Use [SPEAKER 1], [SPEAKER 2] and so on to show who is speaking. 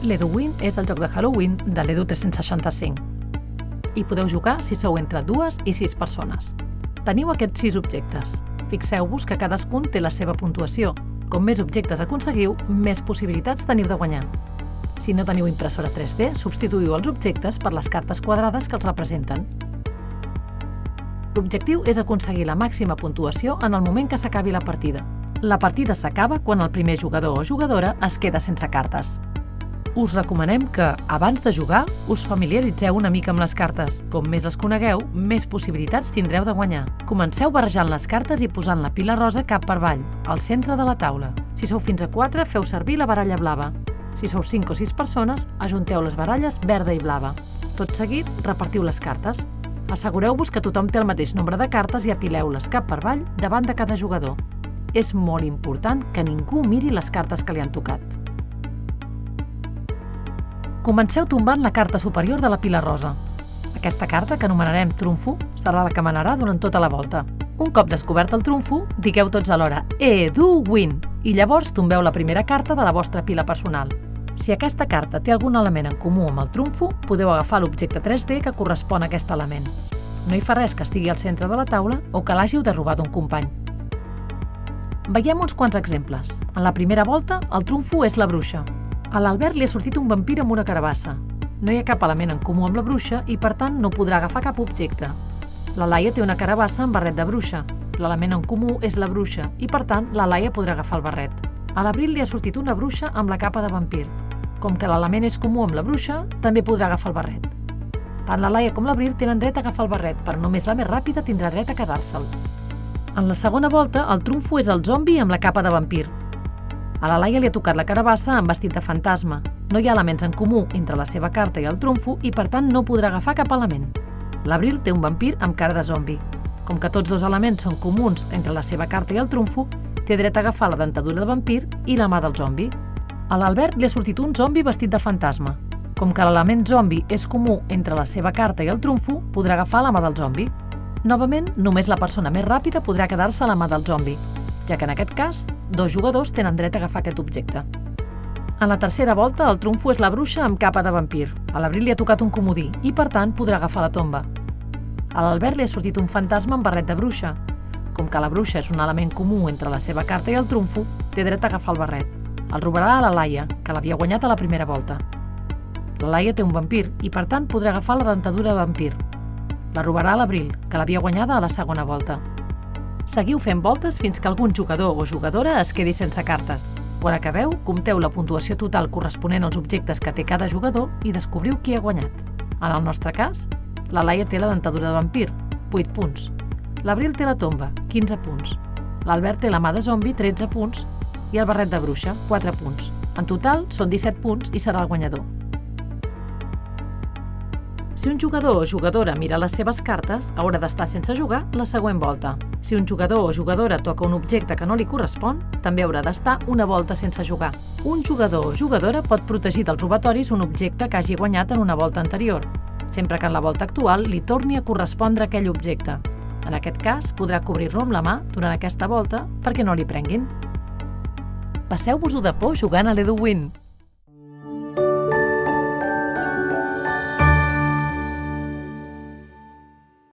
[SPEAKER 1] L'Eduwin és el joc de Halloween de l'Edu 365. Hi podeu jugar si sou entre 2 i 6 persones. Teniu aquests 6 objectes. Fixeu-vos que cadascun té la seva puntuació. Com més objectes aconseguiu, més possibilitats teniu de guanyar. Si no teniu impressora 3D, substituïu els objectes per les cartes quadrades que els representen. L'objectiu és aconseguir la màxima puntuació en el moment que s'acabi la partida. La partida s'acaba quan el primer jugador o jugadora es queda sense cartes. Us recomanem que, abans de jugar, us familiaritzeu una mica amb les cartes. Com més les conegueu, més possibilitats tindreu de guanyar. Comenceu barrejant les cartes i posant la pila rosa cap per avall, al centre de la taula. Si sou fins a 4, feu servir la baralla blava. Si sou 5 o 6 persones, ajunteu les baralles verda i blava. Tot seguit, repartiu les cartes. Assegureu-vos que tothom té el mateix nombre de cartes i apileu-les cap per avall davant de cada jugador. És molt important que ningú miri les cartes que li han tocat. Comenceu tombant la carta superior de la pila rosa. Aquesta carta, que anomenarem trumfo, serà la que manarà durant tota la volta. Un cop descobert el trumfo, digueu tots alhora Edu-win i llavors tombeu la primera carta de la vostra pila personal. Si aquesta carta té algun element en comú amb el trumfo, podeu agafar l'objecte 3D que correspon a aquest element. No hi fa res que estigui al centre de la taula o que l'hàgiu de robar d'un company. Veiem uns quants exemples. En la primera volta, el trumfo és la bruixa. A l'Albert li ha sortit un vampir amb una carabassa. No hi ha cap element en comú amb la bruixa i, per tant, no podrà agafar cap objecte. La Laia té una carabassa amb barret de bruixa. L'element en comú és la bruixa i, per tant, la Laia podrà agafar el barret. A l'Abril li ha sortit una bruixa amb la capa de vampir. Com que l'element és comú amb la bruixa, també podrà agafar el barret. Tant la Laia com l'Abril tenen dret a agafar el barret, però només la més ràpida tindrà dret a quedar-se'l. En la segona volta, el trumfo és el zombi amb la capa de vampir. A la Laia li ha tocat la carabassa amb vestit de fantasma. No hi ha elements en comú entre la seva carta i el trumfo i, per tant, no podrà agafar cap element. L'Abril té un vampir amb cara de zombi. Com que tots dos elements són comuns entre la seva carta i el trumfo, té dret a agafar la dentadura de vampir i la mà del zombi. A l'Albert li ha sortit un zombi vestit de fantasma. Com que l'element zombi és comú entre la seva carta i el trumfo, podrà agafar la mà del zombi. Novament, només la persona més ràpida podrà quedar-se a la mà del zombi, ja que en aquest cas, 2 jugadors tenen dret a agafar aquest objecte. En la tercera volta, el trumfo és la bruixa amb capa de vampir. A l'Abril li ha tocat un comodí i, per tant, podrà agafar la tomba. A l'Albert li ha sortit un fantasma amb barret de bruixa. Com que la bruixa és un element comú entre la seva carta i el trumfo, té dret a agafar el barret. El robarà a la Laia, que l'havia guanyat a la primera volta. La Laia té un vampir i, per tant, podrà agafar la dentadura de vampir. La robarà a l'Abril, que l'havia guanyada a la segona volta. Seguiu fent voltes fins que algun jugador o jugadora es quedi sense cartes. Quan acabeu, compteu la puntuació total corresponent als objectes que té cada jugador i descobriu qui ha guanyat. En el nostre cas, la Laia té la dentadura de vampir, 8 punts. L'Abril té la tomba, 15 punts. L'Albert té la mà de zombi, 13 punts, i el barret de bruixa, 4 punts. En total, són 17 punts i serà el guanyador. Si un jugador o jugadora mira les seves cartes, haurà d'estar sense jugar la següent volta. Si un jugador o jugadora toca un objecte que no li correspon, també haurà d'estar una volta sense jugar. Un jugador o jugadora pot protegir dels robatoris un objecte que hagi guanyat en una volta anterior, sempre que en la volta actual li torni a correspondre aquell objecte. En aquest cas, podrà cobrir-lo amb la mà durant aquesta volta perquè no li prenguin. Passeu-vos-ho de por jugant a l'Eduwin!